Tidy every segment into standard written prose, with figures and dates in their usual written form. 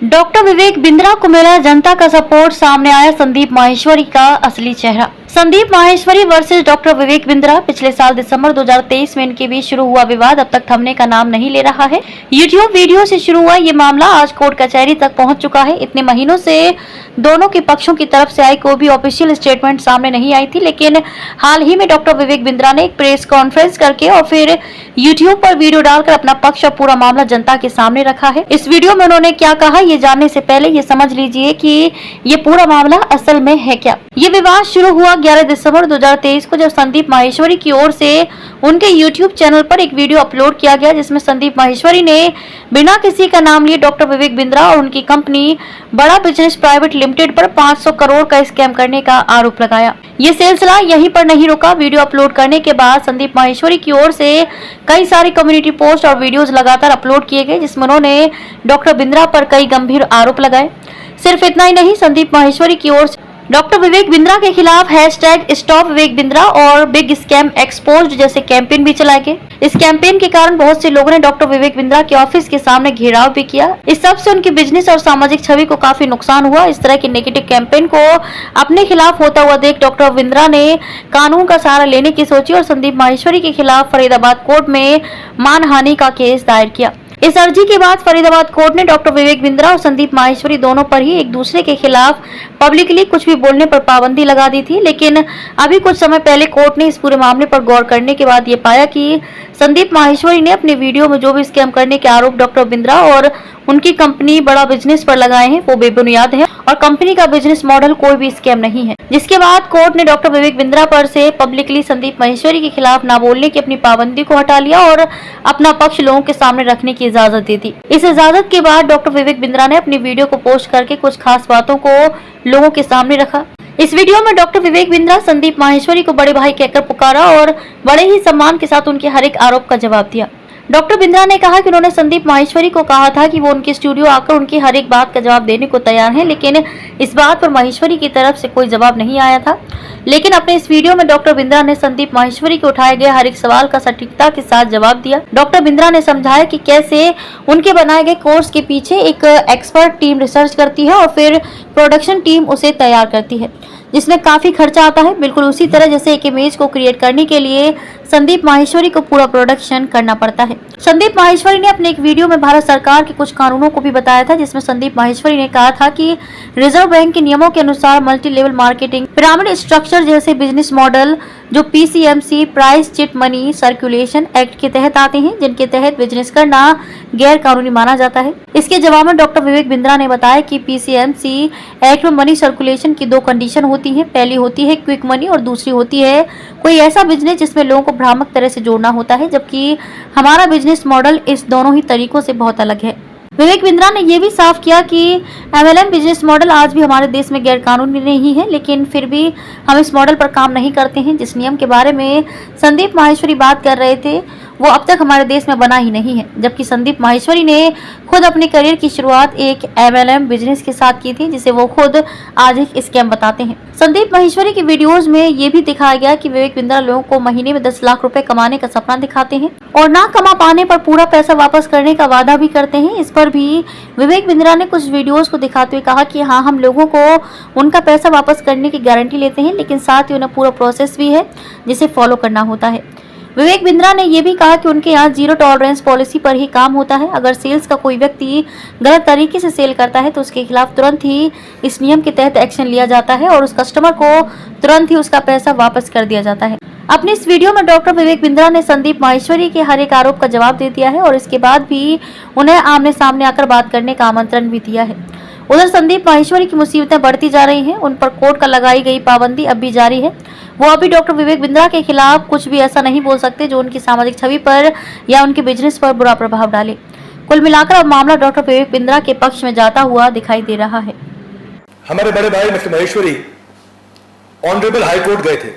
Doctor Vivek Bindra को मिला जनता का सपोर्ट, सामने आया संदीप माहेश्वरी का असली चेहरा। Sandeep Maheshwari versus doctor Vivek Bindra. पिछले साल दिसंबर 2023 में इनके बीच शुरू हुआ विवाद अब तक थमने का नाम नहीं ले रहा है। यूट्यूब वीडियो से शुरू हुआ ये मामला आज कोर्ट कचहरी तक पहुंच चुका है। इतने महीनों से दोनों के पक्षों की तरफ से आई कोई भी ऑफिशियल स्टेटमेंट सामने नहीं आई थी, लेकिन हाल ही में डॉक्टर विवेक बिंद्रा ने एक प्रेस कॉन्फ्रेंस करके और फिर यूट्यूब पर वीडियो डालकर अपना पक्ष और पूरा मामला जनता के सामने रखा है। इस वीडियो में उन्होंने क्या कहा, ये जानने से पहले ये समझ लीजिए कि ये पूरा मामला असल में है क्या। ये विवाद शुरू हुआ 11 दिसंबर 2023 को, जब संदीप माहेश्वरी की ओर से उनके यूट्यूब चैनल पर एक वीडियो अपलोड किया गया, जिसमें संदीप माहेश्वरी ने बिना किसी का नाम लिए डॉक्टर विवेक बिंद्रा और उनकी कंपनी बड़ा बिजनेस प्राइवेट लिमिटेड पर 500 करोड़ का स्कैम करने का आरोप लगाया। ये सिलसिला यहीं पर नहीं रुका। वीडियो अपलोड करने के बाद संदीप माहेश्वरी की ओर से कई सारी कम्युनिटी पोस्ट और वीडियोस लगातार अपलोड किए गए, जिसमें उन्होंने डॉक्टर बिंद्रा पर कई गंभीर आरोप लगाए। सिर्फ इतना ही नहीं, संदीप माहेश्वरी की ओर से डॉक्टर विवेक बिंद्रा के खिलाफ #स्टॉप विवेक बिंद्रा और बिग स्कैम एक्सपोज्ड जैसे कैंपेन भी चलाए गए। इस कैंपेन के कारण बहुत से लोगों ने डॉक्टर विवेक बिंद्रा के ऑफिस के सामने घेराव भी किया। इस सब से उनकी बिजनेस और सामाजिक छवि को काफी नुकसान हुआ। इस तरह के नेगेटिव कैंपेन को अपने खिलाफ होता हुआ देख डॉक्टर बिंद्रा ने कानून का सहारा लेने की सोची और संदीप माहेश्वरी के खिलाफ फरीदाबाद कोर्ट में मानहानि का केस दायर किया। इस अर्जी के बाद फरीदाबाद कोर्ट ने डॉक्टर विवेक बिंद्रा और संदीप माहेश्वरी दोनों पर ही एक दूसरे के खिलाफ पब्लिकली कुछ भी बोलने पर पाबंदी लगा दी थी। लेकिन अभी कुछ समय पहले कोर्ट ने इस पूरे मामले पर गौर करने के बाद ये पाया कि संदीप माहेश्वरी ने अपने वीडियो में जो भी स्कैम करने के आरोप डॉक्टर बिंद्रा और उनकी कंपनी बड़ा बिजनेस पर लगाए हैं वो बेबुनियाद है और कंपनी का बिजनेस मॉडल कोई भी स्कैम नहीं है। जिसके बाद कोर्ट ने डॉक्टर विवेक बिंद्रा पर से पब्लिकली संदीप माहेश्वरी के खिलाफ ना बोलने की अपनी पाबंदी को हटा लिया और अपना पक्ष लोगों के सामने रखने की इजाजत दी थी। इस इजाजत के बाद डॉक्टर विवेक बिंद्रा ने अपनी वीडियो को पोस्ट करके कुछ खास बातों को लोगों के सामने रखा। इस वीडियो में डॉक्टर विवेक बिंद्रा संदीप माहेश्वरी को बड़े भाई कहकर पुकारा और बड़े ही सम्मान के साथ उनके हर एक आरोप का जवाब दिया। डॉक्टर बिंद्रा ने कहा कि उन्होंने संदीप माहेश्वरी को कहा था कि वो उनके स्टूडियो आकर उनकी हर एक बात का जवाब देने को तैयार हैं, लेकिन इस बात पर माहेश्वरी की तरफ से कोई जवाब नहीं आया था। लेकिन अपने इस वीडियो में डॉक्टर बिंद्रा ने संदीप माहेश्वरी के उठाए गए हर एक सवाल का सटीकता के साथ जवाब दिया। डॉक्टर बिंद्रा ने समझाया कि कैसे उनके बनाए गए कोर्स के पीछे एक एक्सपर्ट टीम रिसर्च करती है और फिर प्रोडक्शन टीम उसे तैयार करती है, जिसमें काफी खर्चा आता है। बिल्कुल उसी तरह जैसे एक इमेज को क्रिएट करने के लिए संदीप माहेश्वरी को पूरा प्रोडक्शन करना पड़ता है। संदीप माहेश्वरी ने अपने एक वीडियो में भारत सरकार के कुछ कानूनों को भी बताया था, जिसमें संदीप माहेश्वरी ने कहा था कि रिजर्व बैंक के नियमों के अनुसार multi level marketing pyramid structure जैसे बिजनेस मॉडल जो PCMC price chit money circulation act के तहत आते हैं, जिनके तहत बिजनेस करना गैर कानूनी माना जाता है। इसके जवाब में डॉक्टर विवेक बिंद्रा ने बताया कि PCMC एक्ट में मनी सर्कुलेशन की 2 कंडीशन होती है। पहली होती है क्विक मनी और दूसरी होती है कोई ऐसा बिजनेस जिसमें लोगों को भ्रामक तरह से जोड़ना होता है, जबकि हमारा बिजनेस मॉडल इस दोनों ही तरीकों से बहुत अलग है। विवेक बिंद्रा ने यह भी साफ किया कि MLM बिजनेस मॉडल आज भी हमारे देश में गैर कानूनी नहीं है, लेकिन फिर भी हम इस मॉडल पर काम नहीं करते हैं। जिस नियम के बारे में संदीप माहेश्वरी बात कर रहे थे वो अब तक हमारे देश में बना ही नहीं है, जबकि संदीप माहेश्वरी ने खुद अपने करियर की शुरुआत एक MLM बिजनेस के साथ की थी, जिसे वो खुद आज एक स्कैम बताते हैं। संदीप माहेश्वरी की वीडियोस में ये भी दिखाया गया कि विवेक बिंद्रा लोगों को महीने में 10 लाख रुपए कमाने का सपना दिखाते हैं और ना कमा पाने पर पूरा पैसा वापस करने का वादा भी करते हैं। इस पर भी विवेक बिंद्रा ने कुछ वीडियोस को दिखाते हुए कहा कि हाँ, हम लोगों को उनका पैसा वापस करने की गारंटी लेते हैं, लेकिन साथ ही उन्हें पूरा प्रोसेस भी है जिसे फॉलो करना होता है। विवेक बिंद्रा ने यह भी कहा कि उनके यहाँ 0 टॉलरेंस पॉलिसी पर ही काम होता है। अगर सेल्स का कोई व्यक्ति गलत तरीके से सेल करता है तो उसके खिलाफ तुरंत ही इस नियम के तहत एक्शन लिया जाता है और उस कस्टमर को तुरंत ही उसका पैसा वापस कर दिया जाता है। अपने इस वीडियो में डॉक्टर विवेक बिंद्रा ने संदीप माहेश्वरी के हर एक आरोप का जवाब दे दिया है और इसके बाद भी उन्हें आमने सामने आकर बात करने का आमंत्रण भी दिया है। उधर संदीप माहेश्वरी की मुसीबतें बढ़ती जा रही हैं। उन पर कोर्ट का लगाई गई पाबंदी अब भी जारी है। वो अभी डॉक्टर विवेक बिंद्रा के खिलाफ कुछ भी ऐसा नहीं बोल सकते जो उनकी सामाजिक छवि पर या उनके बिजनेस पर बुरा प्रभाव डाले। कुल मिलाकर अब मामला डॉक्टर विवेक बिंद्रा के पक्ष में जाता हुआ दिखाई दे रहा है। हमारे बड़े भाई mister Maheshwari honourable high court गए थे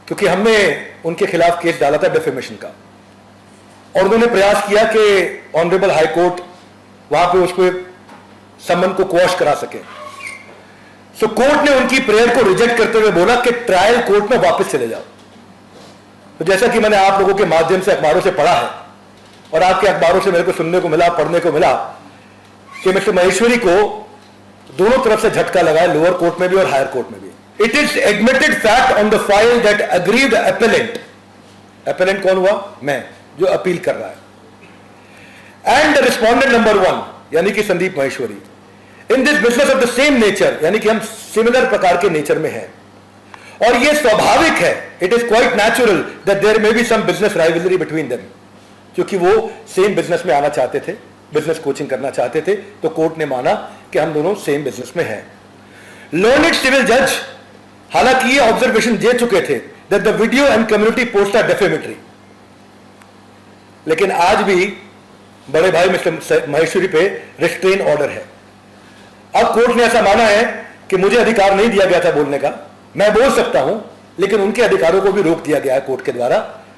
क्योंकि हमने उनके खिलाफ केस डाला था डिफेमेशन का और उन्होंने प्रयास किया कि ऑनरेबल हाई कोर्ट वहां पे उसको सम्मन को क्वॉश करा सके। सो कोर्ट ने उनकी प्रेयर को रिजेक्ट करते हुए बोला कि ट्रायल कोर्ट में वापस चले जाओ। तो जैसा कि मैंने आप लोगों के माध्यम से अखबारों से पढ़ा है और आपके अखबारों से मेरे को सुनने को मिला, पढ़ने को मिला कि मिस्टर महेश्वरी को दोनों तरफ से झटका लगा है, लोअर कोर्ट में भी और हायर कोर्ट में भी। It is admitted fact on the file that aggrieved appellant, appellant कौन हुआ? मैं, जो अपील कर रहा है, एंड रिस्पोंडेंट नंबर 1 यानी कि Sandeep Maheshwari, in this business of the same nature, यानी कि हम सिमिलर प्रकार के नेचर में हैं, और यह स्वाभाविक है, it is quite natural that there may be some business rivalry between them, क्योंकि वो सेम बिजनेस में आना चाहते थे, बिजनेस कोचिंग करना चाहते थे, तो कोर्ट ने माना कि हम दोनों सेम बिजनेस में हैं। लर्नेड सिविल जज हालांकि ये ऑब्जर्वेशन दे चुके थे that the video and community post are defamatory, लेकिन आज भी बड़े भाई मिस्टर महेश्वरी पे रिस्ट्रेन ऑर्डर है। अब कोर्ट ने ऐसा माना है कि मुझे अधिकार नहीं दिया गया था बोलने का, मैं बोल सकता हूं, लेकिन उनके अधिकारों को भी रोक दिया गया है कोर्ट के द्वारा,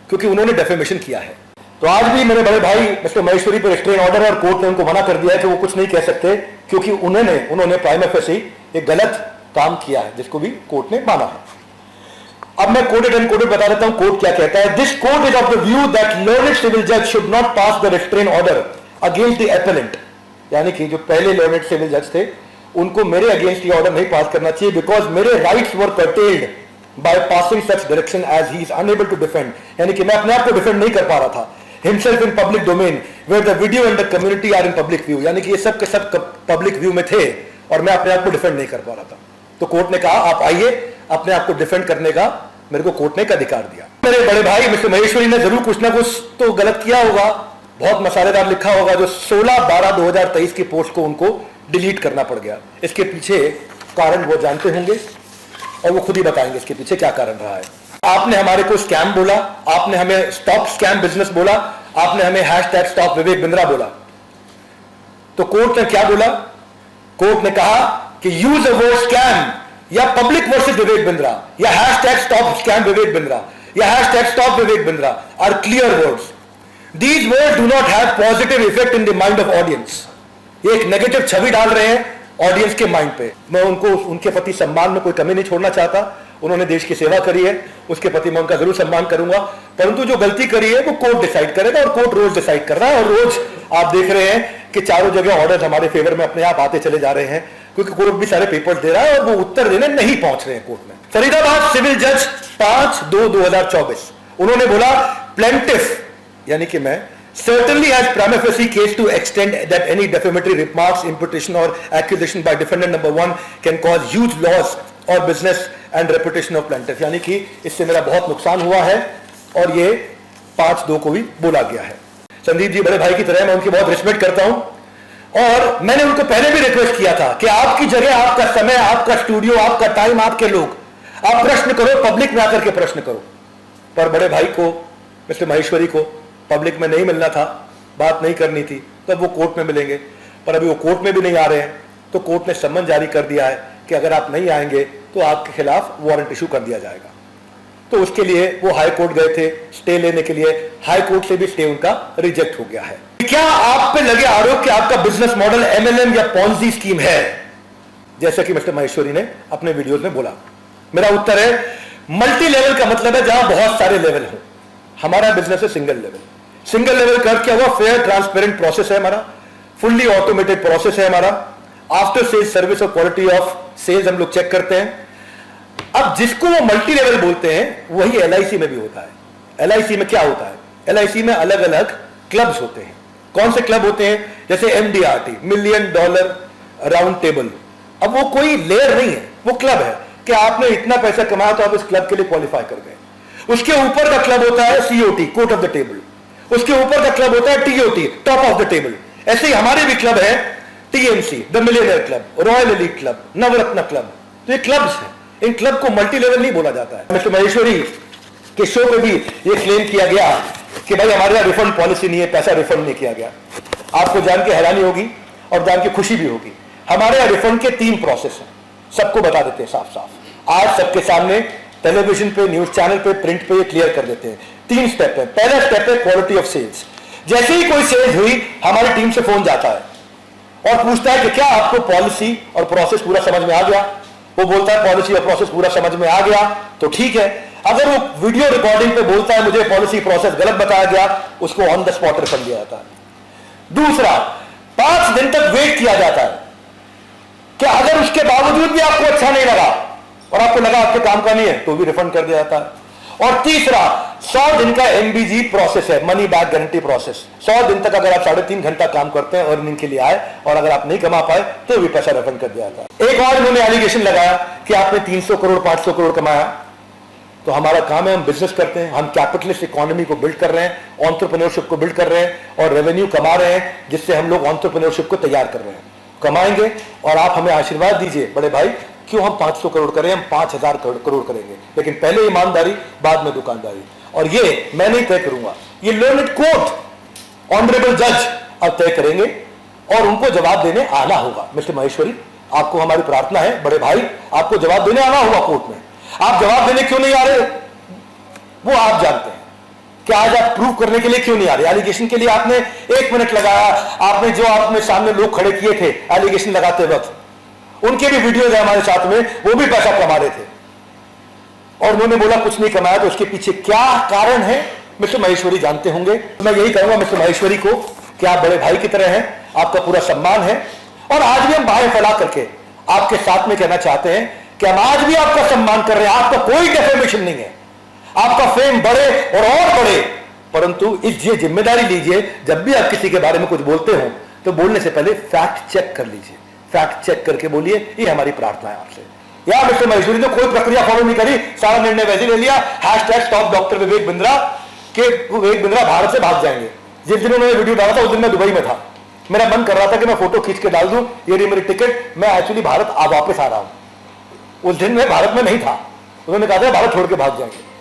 क्योंकि उन्होंने डेफेमेशन किया है। तो आज भी मेरे बड़े भाई मिस्टर महेश्वरी पर रिस्ट्रेन ऑर्डर है और कोर्ट ने उनको मना कर दिया है कि वो कुछ नहीं कह सकते, क्योंकि उन्होंने प्राइमा फेसी एक गलत काम किया है, जिसको भी कोर्ट ने माना है। अब मैं कोटेड एंड कोटेड बता देता हूं कोर्ट क्या कहता है। This court is of the view that learned civil जज should not pass the restrain order against the appellant, यानी कि जो पहले लर्नेड सिविल जज थे उनको मेरे अगेंस्ट ये ऑर्डर नहीं पास करना चाहिए, बिकॉज मेरे rights were curtailed by passing such direction as he is unable to defend, यानी कि मैं अपने आप को डिफेंड नहीं कर पा रहा था, himself in public domain where the video and the community are in public view, यानी कि ये सब के सब पब्लिक व्यू में थे और मैं अपने आप को डिफेंड नहीं कर पा रहा था। तो कोर्ट ने कहा आप आइए, अपने आप को डिफेंड करने का मेरे को कोर्ट ने एक अधिकार दिया। मेरे बड़े भाई मिस्टर महेश्वरी ने जरूर कुछ ना कुछ तो गलत किया होगा, बहुत मसालेदार लिखा होगा, जो 16/12/2023 की पोस्ट को उनको डिलीट करना पड़ गया। इसके पीछे कारण वो जानते होंगे और वो खुद ही बताएंगे इसके पीछे क्या कारण रहा है। आपने हमारे को स्कैम बोला, आपने हमें स्टॉप स्कैम बिजनेस बोला, आपने हमें हैशटैग स्टॉप विवेक बिंद्रा बोला, तो कोर्ट ने क्या बोला? कोर्ट ने कहा कि यूज अ वर्ड स्कैम या पब्लिक वर्सेस विवेक बिंद्रा या hashtag stop scam Vivek Bindra या hashtag stop Vivek Bindra are clear words. These words do not have positive effect in the mind of audience. ये एक नेगेटिव छवि डाल रहे हैं ऑडियंस के माइंड पे। मैं उनको उनके प्रति सम्मान में कोई कमी नहीं छोड़ना चाहता, उन्होंने देश की सेवा करी है, उसके प्रति मैं उनका जरूर सम्मान करूंगा, परंतु जो गलती करी है वो कोर्ट डिसाइड करेगा और कोर्ट रोज डिसाइड कर रहा है। और रोज आप देख रहे हैं कि चारों जगह ऑर्डर हमारे फेवर में अपने आप आते चले जा रहे हैं, क्योंकि कोर्ट भी सारे पेपर्स दे रहा है और वो उत्तर देने नहीं पहुंच रहे हैं कोर्ट में। फरीदाबाद सिविल जज 5/2/2024 उन्होंने बोला प्लेंटिफ यानी कि मैं certainly has prima facie case to extend that any defamatory remarks, imputation or accusation by defendant number 1 can cause huge loss or business and reputation of plaintiff, यानी कि इससे मेरा बहुत नुकसान हुआ है और ये 5/2 को भी बोला गया है। संदीप जी बड़े भाई की तरह मैं उनकी बहुत रिस्पेक्ट करता हूं और मैंने उनको पहले भी रिक्वेस्ट किया था कि आपकी जगह, आपका समय, आपका स्टूडियो, आपका टाइम, आपके लोग, आप प्रश्न करो, पब्लिक में आकर के प्रश्न करो। पर बड़े भाई को मिस्टर महेश्वरी को पब्लिक में नहीं मिलना था, बात नहीं करनी थी, तब वो कोर्ट में मिलेंगे, पर अभी वो कोर्ट में भी नहीं आ रहे हैं, तो कोर्ट ने सम्मन जारी कर दिया है कि अगर आप नहीं आएंगे तो आपके खिलाफ वारंट इशू कर दिया जाएगा। तो उसके लिए वो हाई कोर्ट गए थे स्टे लेने के लिए, हाई कोर्ट से भी स्टे उनका रिजेक्ट हो गया है। क्या आप पे लगे आरोप कि आपका बिजनेस मॉडल एमएलएम या पॉन्जी स्कीम है, जैसा कि मिस्टर महेश्वरी ने अपने वीडियोज में बोला? मेरा उत्तर है मल्टी लेवल का मतलब है जहां बहुत सारे लेवल हो। हमारा बिजनेस है सिंगल लेवल। सिंगल लेवल कर क्या हुआ? फेयर ट्रांसपेरेंट प्रोसेस है हमारा, फुल्ली ऑटोमेटेड प्रोसेस है हमारा, आफ्टर सेल्स सर्विस और क्वालिटी ऑफ सेल्स हम लोग चेक करते हैं। अब जिसको वो मल्टी लेवल बोलते हैं वही एलआईसी में भी होता है। एलआईसी में क्या होता है? एलआईसी में अलग अलग क्लब्स होते हैं। कौन से क्लब होते हैं? जैसे MDRT, $1 मिलियन राउंड टेबल। अब वो कोई लेयर नहीं है, वो क्लब है कि आपने इतना पैसा कमाया तो आप इस क्लब के लिए क्वालिफाई कर गए। उसके ऊपर का क्लब होता है COT, court of the table. उसके ऊपर का क्लब होता है TOT, top of the table. ऐसे ही हमारे भी क्लब है TMC, the millionaire club, royal elite club, Navratna club. तो ये क्लब्स हैं, इन क्लब को मल्टी लेवल नहीं बोला जाता है। मिस्टर महेश्वरी के शो पे भी ये क्लेम किया गया कि भाई हमारे यहाँ रिफंड पॉलिसी नहीं है, पैसा रिफंड नहीं किया गया। आपको जान के हैरानी होगी और जान के खुशी भी होगी, हमारे यहाँ रिफंड के 3 प्रोसेस हैं, सबको बता देते हैं साफ साफ। आज सबके सामने टेलीविजन पे, न्यूज चैनल पे, प्रिंट पे ये क्लियर कर देते हैं। 3 स्टेप है। पहला स्टेप है क्वालिटी ऑफ सेल्स। जैसे ही कोई सेल्स हुई हमारी टीम से फोन जाता है और पूछता है कि क्या आपको पॉलिसी और प्रोसेस पूरा समझ में आ गया? वो बोलता है पॉलिसी और प्रोसेस पूरा समझ में आ गया तो ठीक है। अगर वो वीडियो रिकॉर्डिंग पे बोलता है मुझे पॉलिसी प्रोसेस गलत बताया गया, उसको ऑन द स्पॉट रिफंड दिया जाता है। दूसरा, 5 दिन तक वेट किया जाता है कि अगर उसके बावजूद भी आपको अच्छा नहीं लगा और आपको लगा आपके काम का नहीं है तो भी रिफंड कर दिया जाता है। और तीसरा 100 दिन का MBG प्रोसेस है, मनी बैक गारंटी प्रोसेस। 100 दिन तक अगर आप 3.5 घंटा काम करते हैं अर्निंग के लिए आए और अगर आप नहीं कमा पाए तो भी पैसा रिफंड कर दिया जाता है। एक और उन्होंने एलिगेशन लगाया कि आपने 300 करोड़ 500 करोड़ कमाया। तो हमारा काम है, हम बिजनेस करते हैं, हम कैपिटलिस्ट इकोनॉमी को बिल्ड कर रहे हैं, एंटरप्रेन्योरशिप को बिल्ड कर रहे हैं और रेवेन्यू कमा रहे हैं जिससे हम लोग एंटरप्रेन्योरशिप को तैयार कर रहे हैं। कमाएंगे और आप हमें आशीर्वाद दीजिए बड़े भाई, क्यों हम 500 करोड़ करें, हम 5000 करोड़ करेंगे, लेकिन पहले ईमानदारी बाद में दुकानदारी। और ये मैं नहीं तय करूंगा, ये लर्नड कोर्ट ऑनरेबल जज अब तय करेंगे और उनको जवाब देने आना होगा। मिस्टर माहेश्वरी, आपको हमारी प्रार्थना है बड़े भाई, आपको जवाब देने आना होगा कोर्ट में। आप जवाब देने क्यों नहीं आ रहे वो आप जानते हैं कि आज आप प्रूव करने के लिए क्यों नहीं आ रहे। एलिगेशन के लिए आपने 1 मिनट लगाया, आपने जो आपने सामने लोग खड़े किए थे एलिगेशन लगाते वक्त, उनके भी वीडियोज है हमारे साथ में, वो भी पैसा कमा रहे थे और उन्होंने बोला कुछ नहीं कमाया। तो उसके पीछे क्या कारण है मिस्टर माहेश्वरी जानते होंगे। मैं यही कहूंगा मिस्टर माहेश्वरी को कि आप बड़े भाई की तरह हैं, आपका पूरा सम्मान है और आज भी हम बाहें फैला करके आपके साथ में कहना चाहते हैं कि हम आज भी आपका सम्मान कर रहे हैं। आपका कोई डेफेमेशन नहीं है, आपका फेम बढ़े और बढ़े, परंतु इस ये जिम्मेदारी लीजिए जब भी आप किसी के बारे में कुछ बोलते हो तो बोलने से पहले फैक्ट चेक कर लीजिए, फैक्ट चेक करके बोलिए। ये हमारी प्रार्थना है आपसे। या मिस्टर माहेश्वरी ने कोई प्रक्रिया फॉलो नहीं करी, सारा निर्णय वैसे ले लिया, #स्टॉप डॉक्टर विवेक बिंद्रा के विवेक बिंद्रा भारत से भाग जाएंगे। जिस दिन उन्होंने वीडियो डाला था उस दिन मैं दुबई में था, मेरा मन कर रहा था कि मैं फोटो खींच के डाल दूं, ये रही मेरी टिकट, मैं एक्चुअली भारत वापस आ रहा हूं। उस दिन मैं भारत में नहीं था, उन्होंने कहा था भारत छोड़ के भाग जाएंगे।